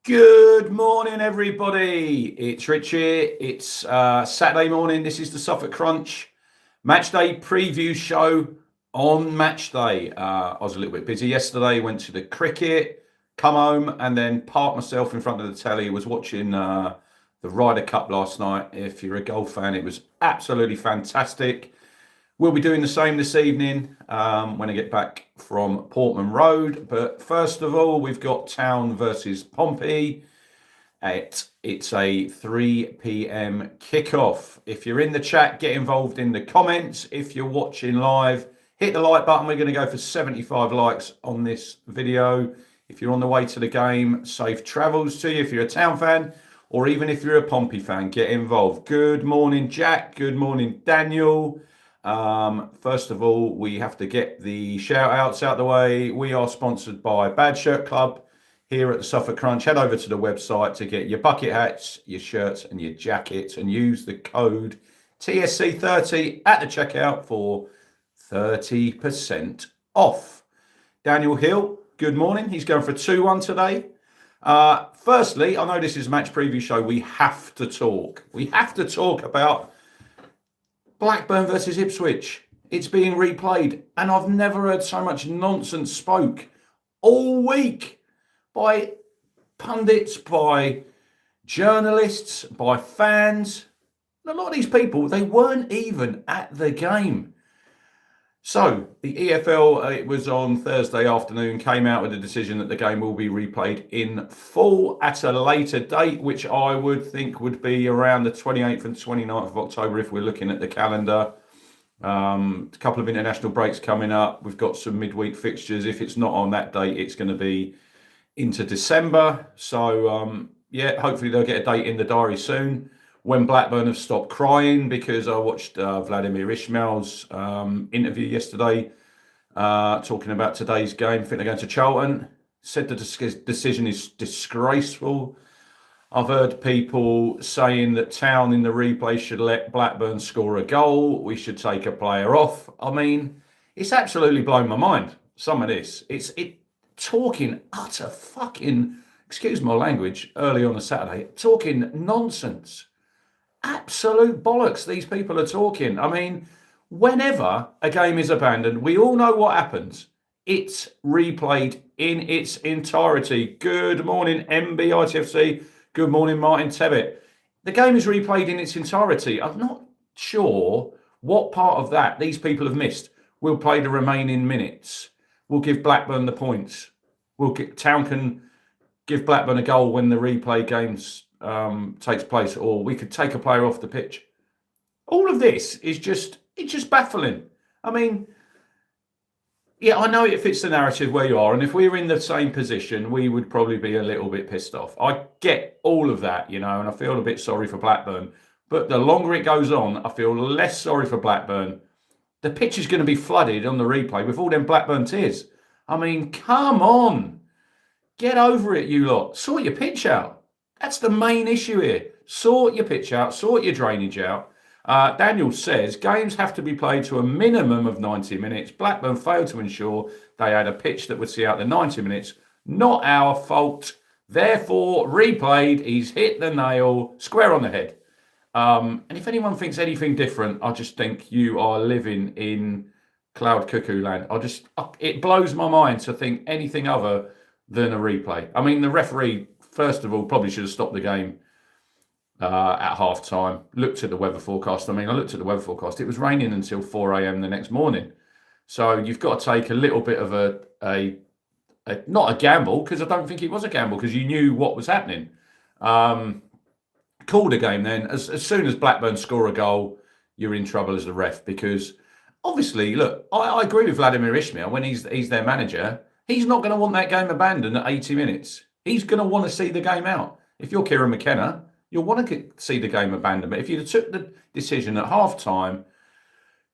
Good morning, everybody. It's Rich here. It's Saturday morning. This is the Suffolk Crunch match day preview show on match day. I was a little bit busy yesterday. Went to the cricket, come home, and then parked myself in front of the telly. Was watching the Ryder Cup last night. If you're a golf fan, it was absolutely fantastic. We'll be doing the same this evening when I get back from Portman Road. But first of all, we've got Town versus Pompey. It's a 3 p.m. kickoff. If you're in the chat, get involved in the comments. If you're watching live, hit the like button. We're going to go for 75 likes on this video. If you're on the way to the game, safe travels to you. If you're a Town fan, or even if you're a Pompey fan, get involved. Good morning, Jack. Good morning, Daniel. First of all, we have to get the shout outs out the way. We are sponsored by Bad Shirt Club here at the Suffolk Crunch. Head over to the website to get your bucket hats, your shirts and your jackets, and use the code TSC30 at the checkout for 30% off. Daniel Hill, good morning. He's going for 2-1 today. Firstly, I know this is a match preview show. We have to talk. We have to talk about Blackburn versus Ipswich. It's being replayed, and I've never heard so much nonsense spoke all week by pundits, by journalists, by fans. A lot of these people, they weren't even at the game. So the EFL, it was on Thursday afternoon, came out with a decision that the game will be replayed in full at a later date, which I would think would be around the 28th and 29th of October if we're looking at the calendar. A couple of international breaks coming up. We've got some midweek fixtures. If it's not on that date, it's going to be into December. So, yeah, hopefully they'll get a date in the diary soon. When Blackburn have stopped crying, because I watched Vladimir Ismail's interview yesterday talking about today's game. I think they're going to Charlton. Said the decision is disgraceful. I've heard people saying that Town in the replay should let Blackburn score a goal. We should take a player off. I mean, it's absolutely blown my mind, some of this. It's talking utter fucking, excuse my language, early on a Saturday, talking nonsense. Absolute bollocks these people are talking. I mean, whenever a game is abandoned, we all know what happens. It's replayed in its entirety. Good morning, MBITFC. Good morning, Martin Tebbit. The game is replayed in its entirety. I'm not sure what part of that these people have missed. We'll play the remaining minutes. We'll give Blackburn the points. Town can give Blackburn a goal when the replay games takes place, or we could take a player off the pitch. All of this is just baffling. I mean, yeah, I know it fits the narrative where you are, and if we were in the same position, we would probably be a little bit pissed off. I get all of that, and I feel a bit sorry for Blackburn, but the longer it goes on, I feel less sorry for Blackburn. The pitch is going to be flooded on the replay with all them Blackburn tears. I mean, come on. Get over it, you lot. Sort your pitch out. That's the main issue here. Sort your pitch out, sort your drainage out. Daniel says games have to be played to a minimum of 90 minutes. Blackburn failed to ensure they had a pitch that would see out the 90 minutes. Not our fault. Therefore, replayed. He's hit the nail square on the head. And if anyone thinks anything different, I just think you are living in cloud cuckoo land. It blows my mind to think anything other than a replay. I mean, the referee, first of all, probably should have stopped the game at half time. Looked at the weather forecast. I looked at the weather forecast. It was raining until 4 a.m. the next morning. So you've got to take a little bit of a not a gamble, because I don't think it was a gamble, because you knew what was happening. Call the game then. As soon as Blackburn score a goal, you're in trouble as the ref, because obviously, look, I agree with Vladimir Ismail when he's their manager. He's not going to want that game abandoned at 80 minutes. He's going to want to see the game out. If you're Kieran McKenna, you'll want to see the game abandoned. But if you took the decision at half-time,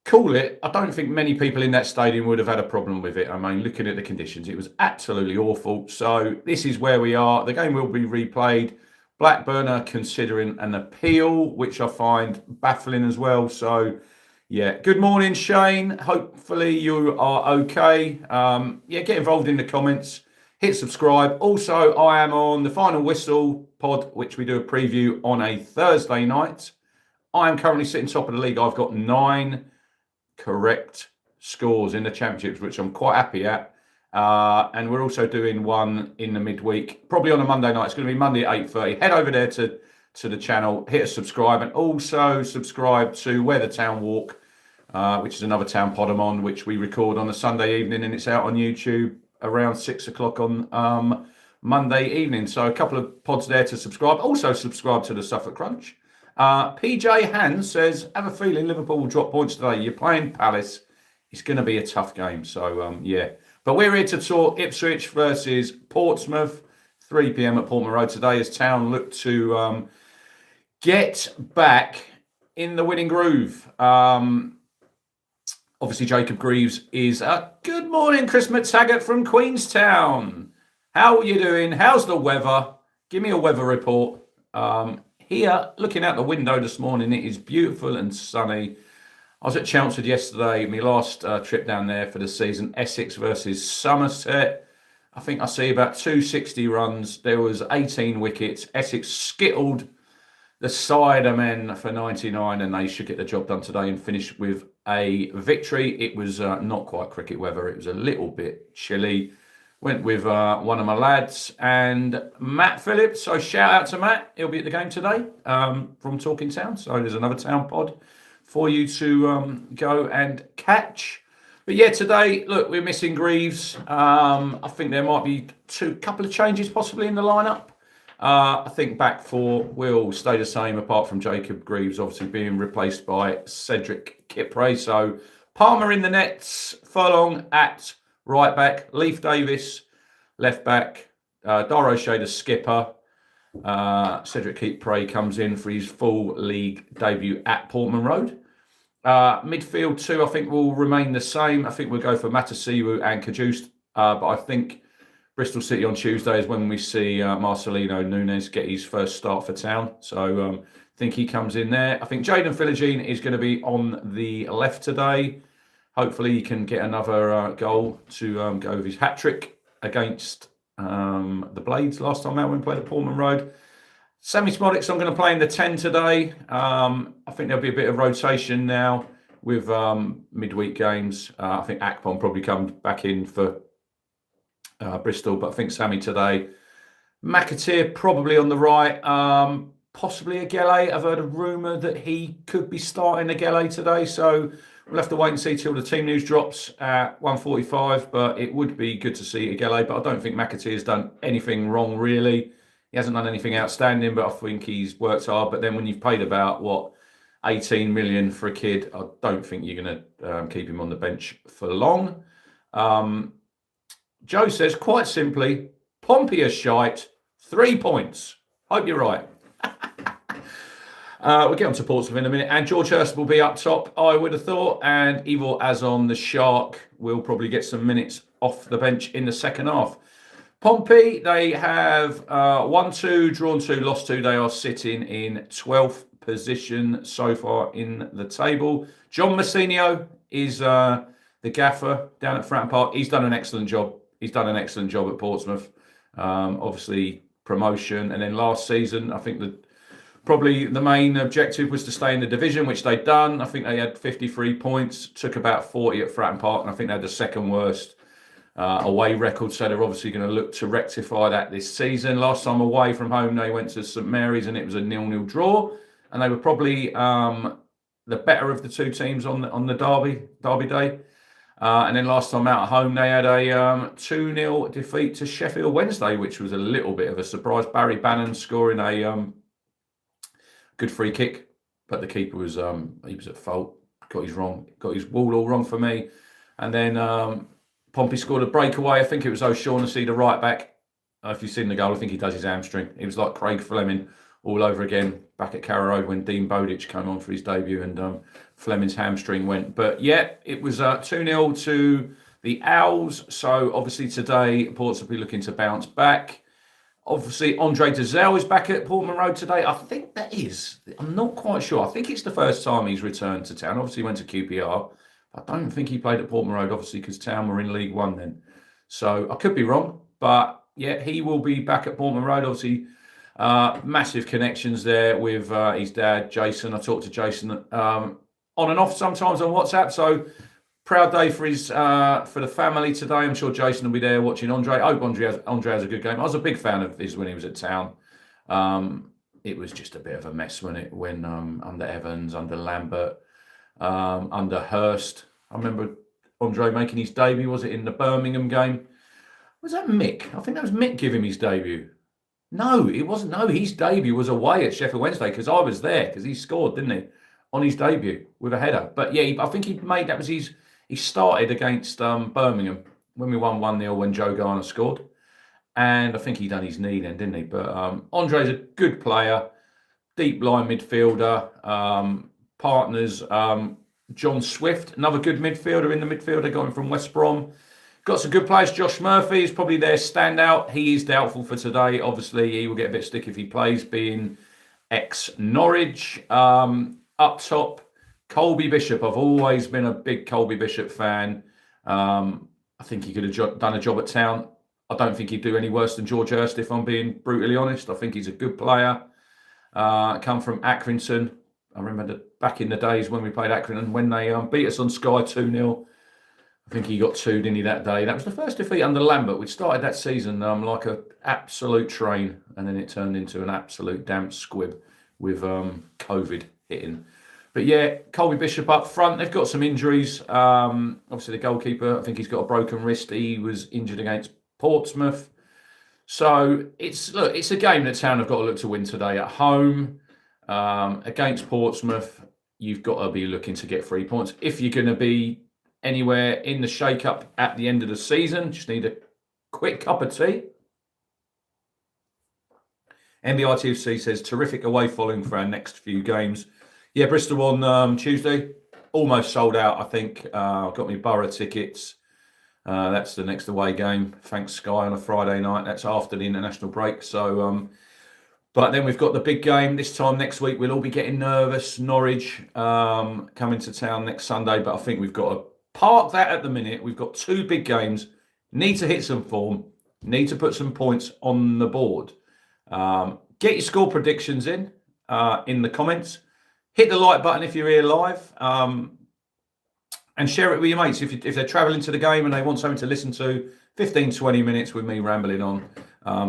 call it, I don't think many people in that stadium would have had a problem with it. I mean, looking at the conditions, it was absolutely awful. So this is where we are. The game will be replayed. Blackburn are considering an appeal, which I find baffling as well. So, yeah. Good morning, Shane. Hopefully you are okay. Yeah, get involved in the comments. hit subscribe. Also, I am on the Final Whistle pod, which we do a preview on a Thursday night. I am currently sitting top of the league. I've got 9 correct scores in the championships, which I'm quite happy at. And we're also doing one in the midweek, probably on a Monday night. It's going to be Monday at 8:30. Head over there to the channel, hit a subscribe, and also subscribe to Where the Town Walk, which is another town pod I'm on, which we record on a Sunday evening, and it's out on YouTube around 6 o'clock on Monday evening. So a couple of pods there to subscribe. Also subscribe to the Suffolk Crunch. PJ Hans says, have a feeling Liverpool will drop points today. You're playing Palace. It's going to be a tough game. So, yeah. But we're here to talk Ipswich versus Portsmouth, 3 p.m. at Portman Road today, as Town look to get back in the winning groove. Obviously, Jacob Greaves is... good morning, Chris McTaggart from Queenstown. How are you doing? How's the weather? Give me a weather report. Here, looking out the window this morning, it is beautiful and sunny. I was at Chelmsford yesterday, my last trip down there for the season, Essex versus Somerset. I think I see about 260 runs. There was 18 wickets. Essex skittled the Sidermen for 99, and they should get the job done today and finish with a victory. It was not quite cricket weather. It was a little bit chilly. Went with one of my lads and Matt Phillips. So shout out to Matt. He'll be at the game today from Talking Town. So there's another town pod for you to go and catch. But yeah, today, look, we're missing Greaves. I think there might be a couple of changes possibly in the lineup. I think back four will stay the same apart from Jacob Greaves obviously being replaced by Cedric Kipre. So Palmer in the nets, Furlong at right back, Leif Davis left back, Dara O'Shea the skipper. Cedric Kipre comes in for his full league debut at Portman Road. Midfield 2, I think, will remain the same. I think we'll go for Matasiwu and Cajuste. But I think Bristol City on Tuesday is when we see Marcelino Nunes get his first start for Town. So I think he comes in there. I think Jaden Philogene is going to be on the left today. Hopefully he can get another goal to go with his hat-trick against the Blades last time out when we played at Portman Road. Sammy Smodix, I'm going to play in the 10 today. I think there'll be a bit of rotation now with midweek games. I think Akpom probably comes back in for Bristol, but I think Sammy today. McAteer probably on the right. Possibly Agele. I've heard a rumour that he could be starting Agele today, so we'll have to wait and see till the team news drops at 1:45, but it would be good to see Agele, but I don't think McAteer's done anything wrong, really. He hasn't done anything outstanding, but I think he's worked hard. But then when you've paid about, 18 million for a kid, I don't think you're going to keep him on the bench for long. Joe says, quite simply, Pompey is shite, 3 points. Hope you're right. We'll get on to Portsmouth in a minute. And George Hurst will be up top, I would have thought. And Evil Azon, the Shark, will probably get some minutes off the bench in the second half. Pompey, they have won 2, drawn 2, lost 2. They are sitting in 12th position so far in the table. John Massinio is the gaffer down at Fratton Park. He's done an excellent job. He's done an excellent job at Portsmouth. Obviously, promotion. And then last season, I think that probably the main objective was to stay in the division, which they'd done. I think they had 53 points, took about 40 at Fratton Park, and I think they had the second worst away record. So they're obviously going to look to rectify that this season. Last time away from home, they went to St Mary's and it was a 0-0 draw. And they were probably the better of the two teams on the derby day. And then last time out at home, they had a 2-0 defeat to Sheffield Wednesday, which was a little bit of a surprise. Barry Bannon scoring a good free kick, but the keeper was he was at fault. Got his wall all wrong for me. And then Pompey scored a breakaway. I think it was O'Shaughnessy, the right back. If you've seen the goal, I think he does his hamstring. He was like Craig Fleming all over again back at Carrow Road when Dean Bowditch came on for his debut and Fleming's hamstring went. But yeah, it was 2-0 to the Owls. So obviously today, Portsmouth will be looking to bounce back. Obviously, Andre Dazelle is back at Portman Road today. I think that is. I'm not quite sure. I think it's the first time he's returned to Town. Obviously, he went to QPR. I don't think he played at Portman Road, obviously, because Town were in League One then. So I could be wrong. But yeah, he will be back at Portsmouth Road. Obviously, massive connections there with his dad, Jason. I talk to Jason on and off sometimes on WhatsApp. So proud day for his for the family today. I'm sure Jason will be there watching Andre. I hope Andre has a good game. I was a big fan of his when he was at Town. It was just a bit of a mess when under Evans, under Lambert, under Hurst. I remember Andre making his debut. Was it in the Birmingham game? Was that Mick? I think that was Mick giving his debut. No, it wasn't. No, his debut was away at Sheffield Wednesday because I was there because he scored, didn't he, on his debut with a header. But yeah, I think he made that was his. He started against Birmingham when we won 1-0 when Joe Garner scored. And I think he done his knee then, didn't he? But Andre's a good player, deep line midfielder. Partners, John Swift, another good midfielder in the midfield. They got him from West Brom. Got some good players. Josh Murphy is probably their standout. He is doubtful for today. Obviously, he will get a bit stick if he plays, being ex-Norwich. Up top, Colby Bishop. I've always been a big Colby Bishop fan. I think he could have done a job at Town. I don't think he'd do any worse than George Hurst, if I'm being brutally honest. I think he's a good player. Come from Accrington. I remember back in the days when we played Accrington, when they beat us on Sky 2-0. I think he got 2, didn't he, that day? That was the first defeat under Lambert. We started that season like an absolute train, and then it turned into an absolute damp squib with COVID hitting. But yeah, Colby Bishop up front. They've got some injuries. Obviously, the goalkeeper, I think he's got a broken wrist. He was injured against Portsmouth. So it's a game that Town have got to look to win today at home. Against Portsmouth, you've got to be looking to get 3 points. If you're going to be anywhere in the shake-up at the end of the season, just need a quick cup of tea. NBITFC says, terrific away following for our next few games. Yeah, Bristol on Tuesday, almost sold out, I think. Got me Borough tickets. That's the next away game. Thanks, Sky, on a Friday night. That's after the international break. So, but then we've got the big game this time next week. We'll all be getting nervous. Norwich coming to Town next Sunday. But I think we've got to park that at the minute. We've got 2 big games. Need to hit some form. Need to put some points on the board. Get your score predictions in the comments. Hit the like button if you're here live. And share it with your mates. If they're travelling to the game and they want something to listen to, 15, 20 minutes with me rambling on,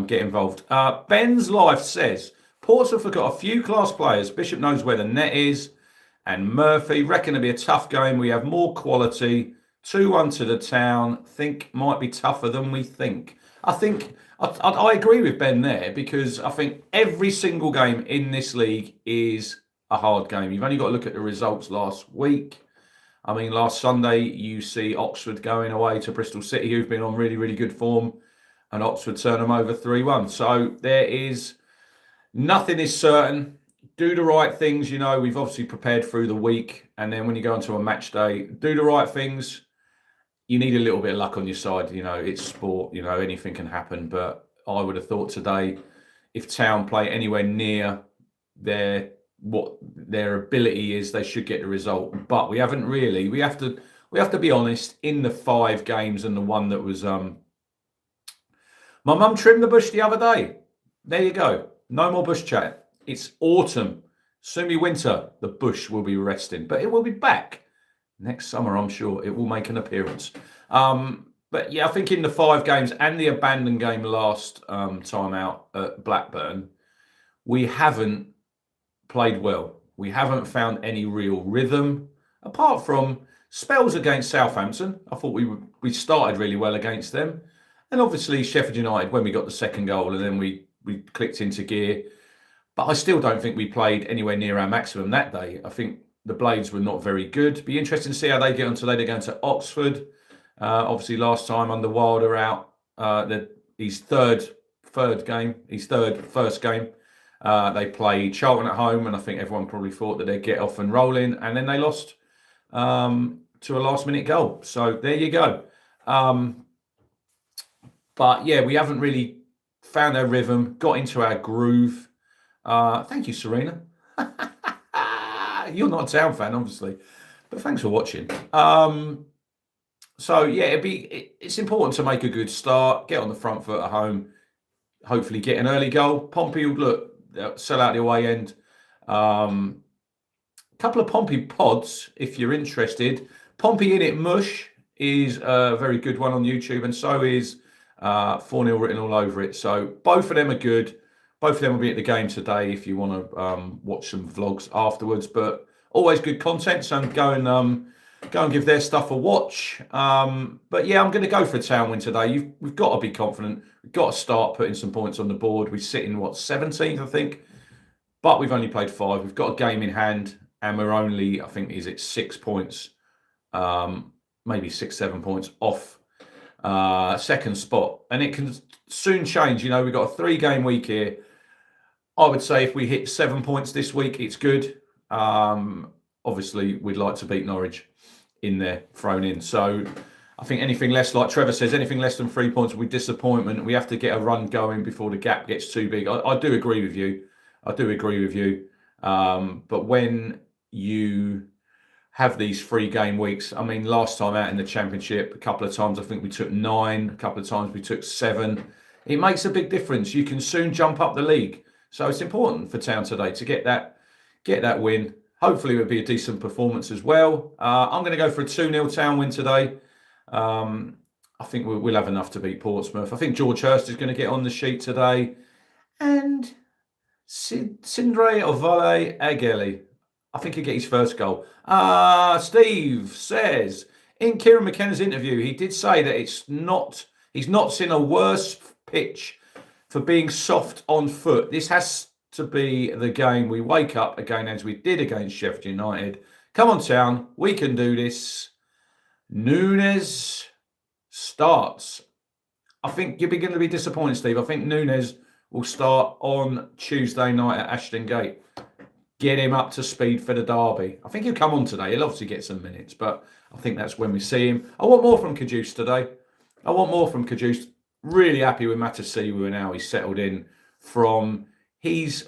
get involved. Ben's Life says, Portsmouth have got a few class players. Bishop knows where the net is. And Murphy, reckon it'll be a tough game. We have more quality. 2-1 to the Town. Think might be tougher than we think. I think I agree with Ben there, because I think every single game in this league is a hard game. You've only got to look at the results last week. I mean, last Sunday, you see Oxford going away to Bristol City, who've been on really, really good form, and Oxford turn them over 3-1. So nothing is certain. Do the right things. We've obviously prepared through the week. And then when you go into a match day, do the right things. You need a little bit of luck on your side. It's sport. Anything can happen. But I would have thought today, if Town play anywhere near what their ability is, they should get the result. But we haven't really. We have to be honest. In the 5 games and the one that was my mum trimmed the bush the other day. There you go. No more bush chat. It's autumn. Soon be winter. The bush will be resting, but it will be back next summer. I'm sure it will make an appearance. But yeah, I think in the 5 games and the abandoned game last time out at Blackburn, we haven't played well. We haven't found any real rhythm, apart from spells against Southampton. I thought we started really well against them, and obviously Sheffield United when we got the second goal, and then we clicked into gear. But I still don't think we played anywhere near our maximum that day. I think the Blades were not very good. Be interesting to see how they get on today. They're going to Oxford. Obviously, last time under Wilder out, his first game. They played Charlton at home, and I think everyone probably thought that they'd get off and rolling, and then they lost to a last-minute goal. So there you go. But yeah, we haven't really found our rhythm, got into our groove. Thank you, Serena. You're not a Town fan, obviously, but thanks for watching. So yeah, it's important to make a good start, get on the front foot at home, hopefully get an early goal. Pompey will look, sell out the away end. Couple of Pompey pods, if you're interested. Pompey in it mush is a very good one on YouTube, and so is 4-0 written all over it. So both of them are good. Both of them will be at the game today if you want to watch some vlogs afterwards. But always good content, so go and give their stuff a watch. But yeah, I'm going to go for a town win today. We've got to be confident. We've got to start putting some points on the board. We sit in 17th, I think, but we've only played 5. We've got a game in hand, and we're only, I think, is it 6 points, maybe 6, 7 points off second spot, and it can soon change. You know, we've got a 3-game week here. I would say if we hit 7 points this week, it's good. Obviously, we'd like to beat Norwich in there, thrown in. So I think anything less, like Trevor says, anything less than 3 points will be disappointment. We have to get a run going before the gap gets too big. I do agree with you. But when you have these 3-game weeks, I mean, last time out in the Championship, a couple of times I think we took 9, a couple of times we took 7. It makes a big difference. You can soon jump up the league. So it's important for Town today to get that win. Hopefully it would be a decent performance as well. I'm going to go for a 2-0 Town win today. I think we'll have enough to beat Portsmouth. I think George Hurst is going to get on the sheet today. And Sindre Ovale Ageli, I think he'll get his first goal. Steve says, in Kieran McKenna's interview, he did say that he's not seen a worse pitch for being soft on foot. This has to be the game we wake up again as we did against Sheffield United. Come on, Town, we can do this. Nunes starts. I think you're going to be disappointed, Steve. I think Nunes will start on Tuesday night at Ashton Gate. Get him up to speed for the derby. I think he'll come on today. He'll obviously get some minutes, but I think that's when we see him. I want more from Caduce today. Really happy with Matasiwa and how he's settled in from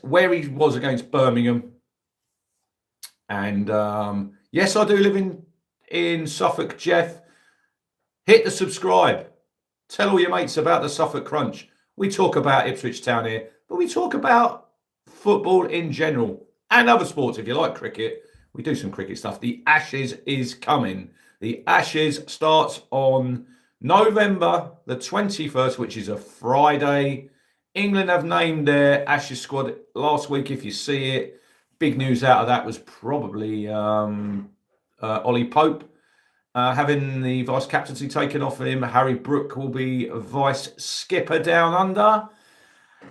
where he was against Birmingham. And yes, I do live in Suffolk, Jeff. Hit the subscribe. Tell all your mates about the Suffolk Crunch. We talk about Ipswich Town here, but we talk about football in general and other sports. If you like cricket, we do some cricket stuff. The Ashes is coming. The Ashes starts on November the 21st, which is a Friday. England have named their Ashes squad last week, if you see it. Big news out of that was probably Ollie Pope having the vice captaincy taken off of him. Harry Brook will be vice skipper down under.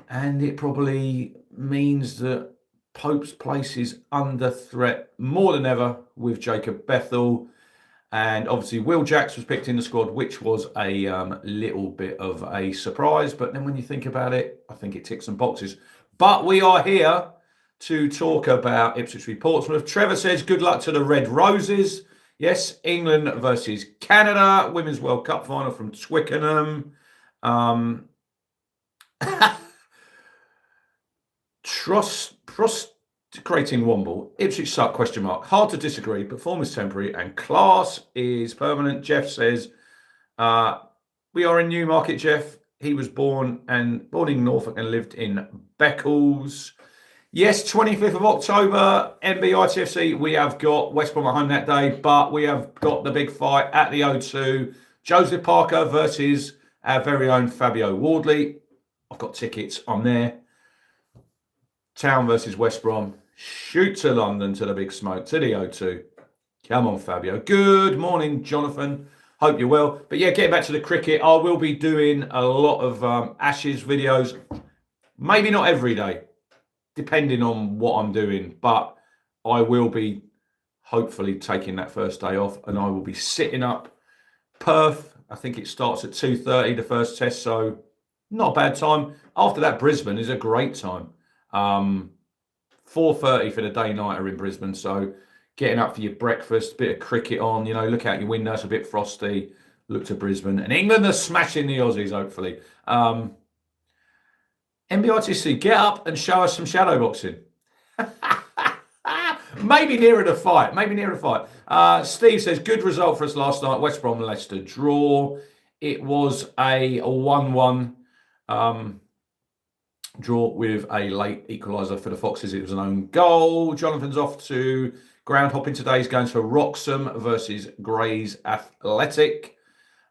And it probably means that Pope's place is under threat more than ever with Jacob Bethel. And obviously Will Jacks was picked in the squad, which was a little bit of a surprise. But then when you think about it, I think it ticks some boxes. But we are here to talk about Ipswich v Portsmouth. Trevor says, good luck to the Red Roses. Yes, England versus Canada. Women's World Cup final from Twickenham. Creating Womble. Ipswich suck, question mark. Hard to disagree, but form is temporary and class is permanent. Jeff says, we are in Newmarket, Jeff. He was born in Norfolk and lived in Beccles. Yes, 25th of October, NB-ITFC. We have got West Brom at home that day, but we have got the big fight at the O2. Joseph Parker versus our very own Fabio Wardley. I've got tickets on there. Town versus West Brom. Shoot to London, to the big smoke, to the O2. Come on, Fabio. Good morning, Jonathan. Hope you're well. But yeah, getting back to the cricket, I will be doing a lot of Ashes videos. Maybe not every day, depending on what I'm doing. But I will be hopefully taking that first day off, and I will be sitting up Perth. I think it starts at 2:30, the first test, so not a bad time. After that, Brisbane is a great time. 4:30 for the day nighter in Brisbane, so getting up for your breakfast, bit of cricket on, you know, look out your window, it's a bit frosty, look to Brisbane, and England are smashing the Aussies, hopefully. NBITC, get up and show us some shadow boxing. Maybe nearer the fight. Maybe nearer the fight. Steve says, good result for us last night. West Brom Leicester draw. It was a 1-1 draw with a late equaliser for the Foxes. It was an own goal. Jonathan's off to ground hopping today. He's going to Wroxham versus Grays Athletic.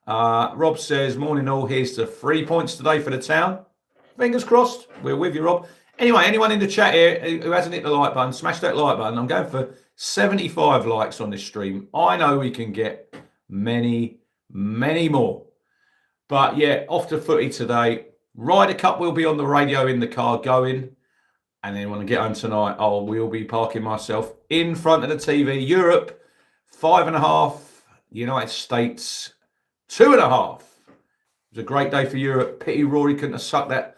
Rob says, morning all. Here's to 3 points today for the town. Fingers crossed. We're with you, Rob. Anyway, anyone in the chat here who hasn't hit the like button, smash that like button. I'm going for 75 likes on this stream. I know we can get many, many more. But yeah, off to footy today. Ryder Cup will be on the radio in the car going. And then when I get home tonight, I will be parking myself in front of the TV. Europe, 5.5. United States, 2.5. It was a great day for Europe. Pity Rory couldn't have sunk that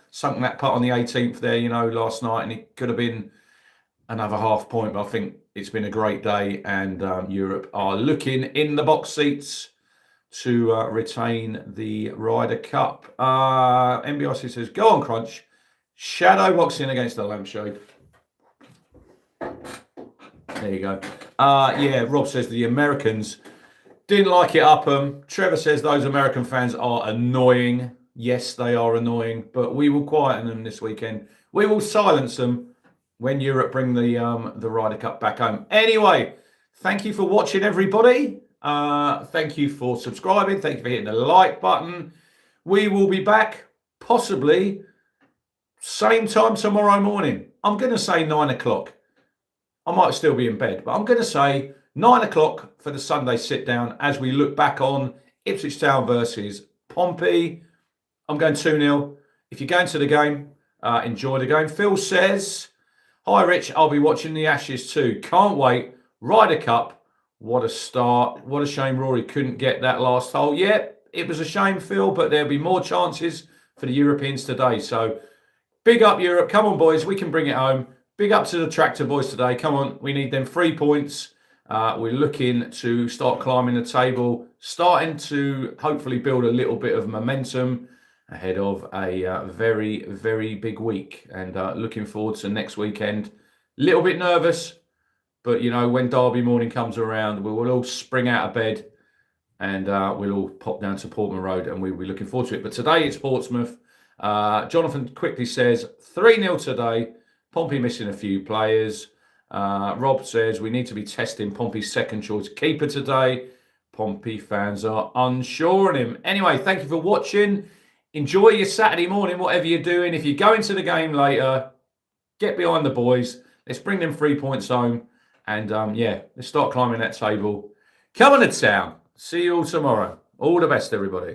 putt on the 18th there, last night. And it could have been another half point. But I think it's been a great day. And Europe are looking in the box seats to retain the Ryder Cup. NBIC says, go on, Crunch. Shadow boxing against the lampshade. There you go. Yeah, Rob says the Americans didn't like it up 'em. Trevor says those American fans are annoying. Yes, they are annoying, but we will quieten them this weekend. We will silence them when Europe bring the Ryder Cup back home. Anyway, thank you for watching, everybody. Thank you for subscribing. Thank you for hitting the like button. We will be back possibly same time tomorrow morning. I'm going to say 9 o'clock. I might still be in bed, but I'm going to say 9 o'clock for the Sunday sit down as we look back on Ipswich Town versus Pompey. I'm going 2-0. If you're going to the game, enjoy the game. Phil says, hi, Rich. I'll be watching the Ashes too. Can't wait. Ryder Cup. What a start. What a shame Rory couldn't get that last hole. Yeah, it was a shame, Phil, but there'll be more chances for the Europeans today. So big up Europe. Come on, boys. We can bring it home. Big up to the Tractor boys today. Come on. We need them 3 points. We're looking to start climbing the table, starting to hopefully build a little bit of momentum ahead of a very, very big week. And looking forward to next weekend. Little bit nervous, but, when Derby morning comes around, we will all spring out of bed and we'll all pop down to Portsmouth Road and we'll be looking forward to it. But today it's Portsmouth. Jonathan quickly says 3-0 today. Pompey missing a few players. Rob says we need to be testing Pompey's second choice keeper today. Pompey fans are unsure on him. Anyway, thank you for watching. Enjoy your Saturday morning, whatever you're doing. If you go into the game later, get behind the boys. Let's bring them 3 points home. And let's start climbing that table. Come on to town. See you all tomorrow. All the best, everybody.